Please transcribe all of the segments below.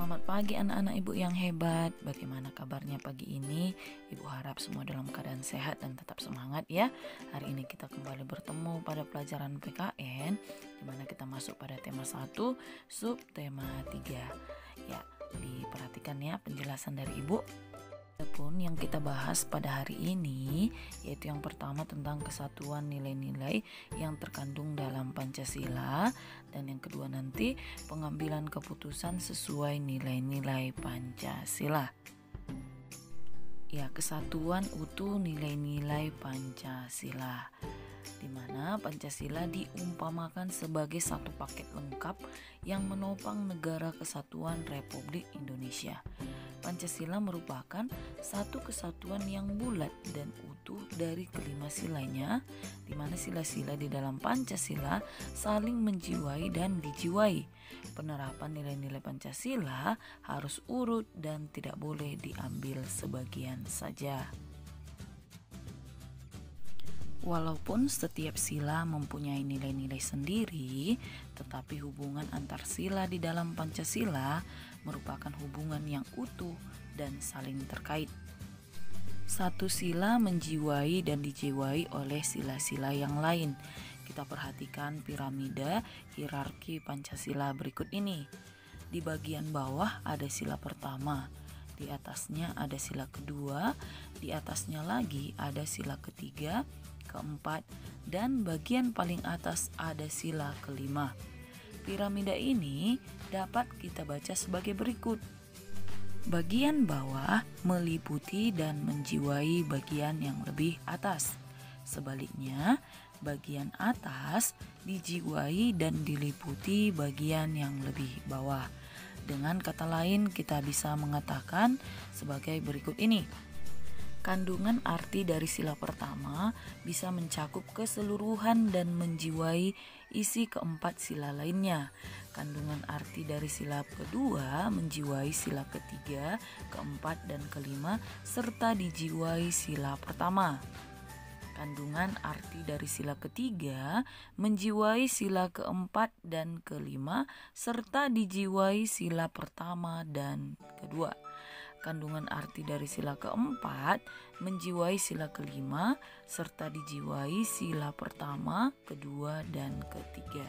Selamat pagi anak-anak ibu yang hebat. Bagaimana kabarnya pagi ini? Ibu harap semua dalam keadaan sehat dan tetap semangat ya. Hari ini kita kembali bertemu pada pelajaran PKN di mana kita masuk pada tema 1, sub tema 3. Ya, diperhatikan ya penjelasan dari ibu. Adapun yang kita bahas pada hari ini yaitu yang pertama tentang kesatuan nilai-nilai yang terkandung dalam Pancasila, dan yang kedua nanti pengambilan keputusan sesuai nilai-nilai Pancasila. Ya, kesatuan utuh nilai-nilai Pancasila, di mana Pancasila diumpamakan sebagai satu paket lengkap yang menopang negara kesatuan Republik Indonesia. Pancasila merupakan satu kesatuan yang bulat dan utuh dari kelima silanya, di mana sila-sila di dalam Pancasila saling menjiwai dan dijiwai. Penerapan nilai-nilai Pancasila harus urut dan tidak boleh diambil sebagian saja. Walaupun setiap sila mempunyai nilai-nilai sendiri, tetapi hubungan antar sila di dalam Pancasila merupakan hubungan yang utuh dan saling terkait. Satu sila menjiwai dan dijiwai oleh sila-sila yang lain. Kita perhatikan piramida hierarki Pancasila berikut ini. Di bagian bawah ada sila pertama, di atasnya ada sila kedua, di atasnya lagi ada sila ketiga, keempat, dan bagian paling atas ada sila kelima. Piramida ini dapat kita baca sebagai berikut. Bagian bawah meliputi dan menjiwai bagian yang lebih atas. Sebaliknya, bagian atas dijiwai dan diliputi bagian yang lebih bawah. Dengan kata lain, kita bisa mengatakan sebagai berikut ini. Kandungan arti dari sila pertama bisa mencakup keseluruhan dan menjiwai isi keempat sila lainnya. Kandungan arti dari sila kedua menjiwai sila ketiga, keempat, dan kelima serta dijiwai sila pertama. Kandungan arti dari sila ketiga menjiwai sila keempat dan kelima serta dijiwai sila pertama dan kedua. Kandungan arti dari sila keempat menjiwai sila kelima serta dijiwai sila pertama, kedua, dan ketiga.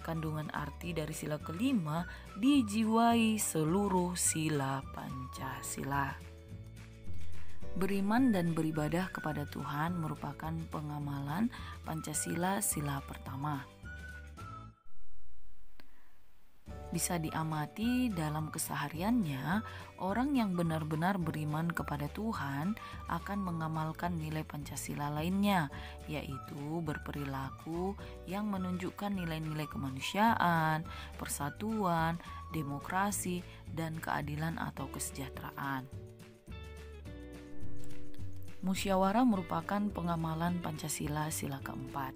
Kandungan arti dari sila kelima dijiwai seluruh sila Pancasila. Beriman dan beribadah kepada Tuhan merupakan pengamalan Pancasila sila pertama. Bisa diamati dalam kesehariannya, orang yang benar-benar beriman kepada Tuhan akan mengamalkan nilai Pancasila lainnya, yaitu berperilaku yang menunjukkan nilai-nilai kemanusiaan, persatuan, demokrasi, dan keadilan atau kesejahteraan. Musyawarah merupakan pengamalan Pancasila sila keempat.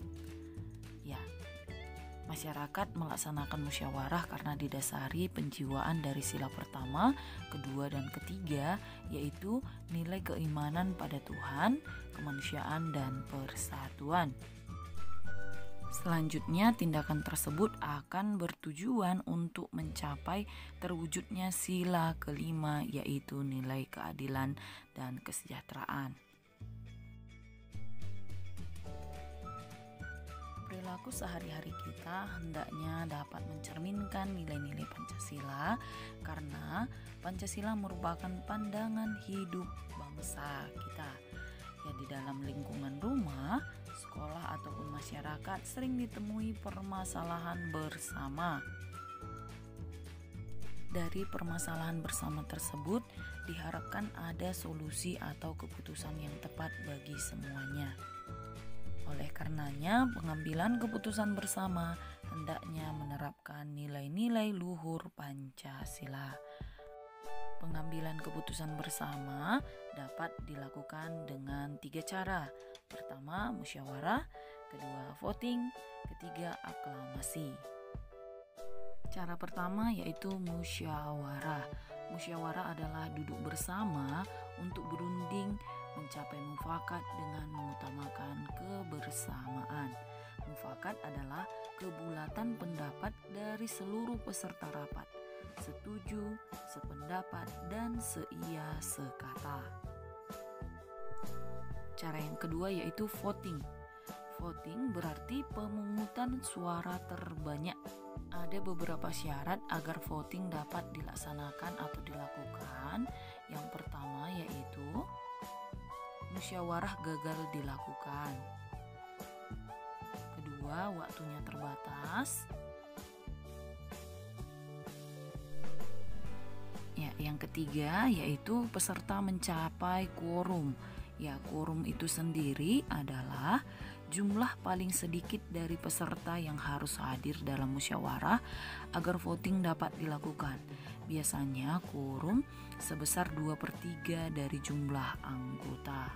Masyarakat melaksanakan musyawarah karena didasari penjiwaan dari sila pertama, kedua, dan ketiga, yaitu nilai keimanan pada Tuhan, kemanusiaan, dan persatuan. Selanjutnya, tindakan tersebut akan bertujuan untuk mencapai terwujudnya sila kelima, yaitu nilai keadilan dan kesejahteraan. Perilaku sehari-hari kita hendaknya dapat mencerminkan nilai-nilai Pancasila, karena Pancasila merupakan pandangan hidup bangsa kita. Ya, di dalam lingkungan rumah, sekolah, ataupun masyarakat sering ditemui permasalahan bersama. Dari permasalahan bersama tersebut diharapkan ada solusi atau keputusan yang tepat bagi semuanya. Oleh karenanya, pengambilan keputusan bersama hendaknya menerapkan nilai-nilai luhur Pancasila. Pengambilan keputusan bersama dapat dilakukan dengan 3 cara. Pertama, musyawarah, kedua, voting, ketiga, aklamasi. Cara pertama yaitu musyawarah. Musyawarah adalah duduk bersama untuk berunding mencapai mufakat dengan mengutamakan kebersamaan. Mufakat adalah kebulatan pendapat dari seluruh peserta rapat. setuju, sependapat, dan seia sekata. Cara yang kedua yaitu voting. Voting berarti pemungutan suara terbanyak. Ada beberapa syarat agar voting dapat dilaksanakan atau dilakukan. Yang pertama yaitu musyawarah gagal dilakukan. Kedua, waktunya terbatas. Ya, yang ketiga yaitu peserta mencapai quorum. Ya, quorum itu sendiri adalah jumlah paling sedikit dari peserta yang harus hadir dalam musyawarah agar voting dapat dilakukan. Biasanya quorum sebesar 2/3 dari jumlah anggota.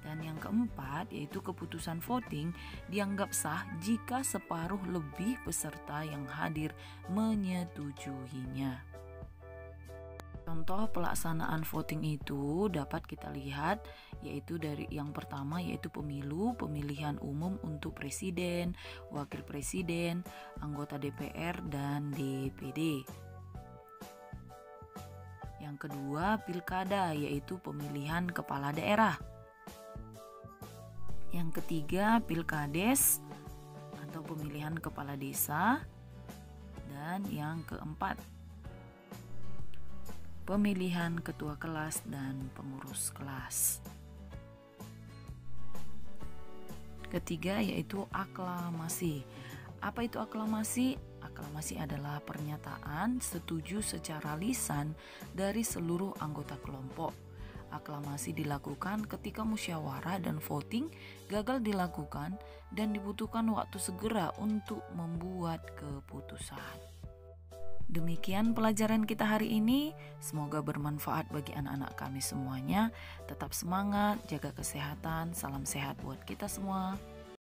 Dan yang keempat yaitu keputusan voting dianggap sah jika separuh lebih peserta yang hadir menyetujuinya. Contoh pelaksanaan voting itu dapat kita lihat yaitu dari yang pertama yaitu pemilihan umum untuk presiden, wakil presiden, anggota DPR dan DPD. Yang kedua pilkada yaitu pemilihan kepala daerah. Yang ketiga pilkades atau pemilihan kepala desa. Dan yang keempat pemilihan ketua kelas dan pengurus kelas. Ketiga yaitu aklamasi. Apa itu aklamasi? Aklamasi adalah pernyataan setuju secara lisan dari seluruh anggota kelompok. Aklamasi dilakukan ketika musyawarah dan voting gagal dilakukan dan dibutuhkan waktu segera untuk membuat keputusan. Demikian pelajaran kita hari ini. Semoga bermanfaat bagi anak-anak kami semuanya. Tetap semangat, jaga kesehatan. Salam sehat buat kita semua.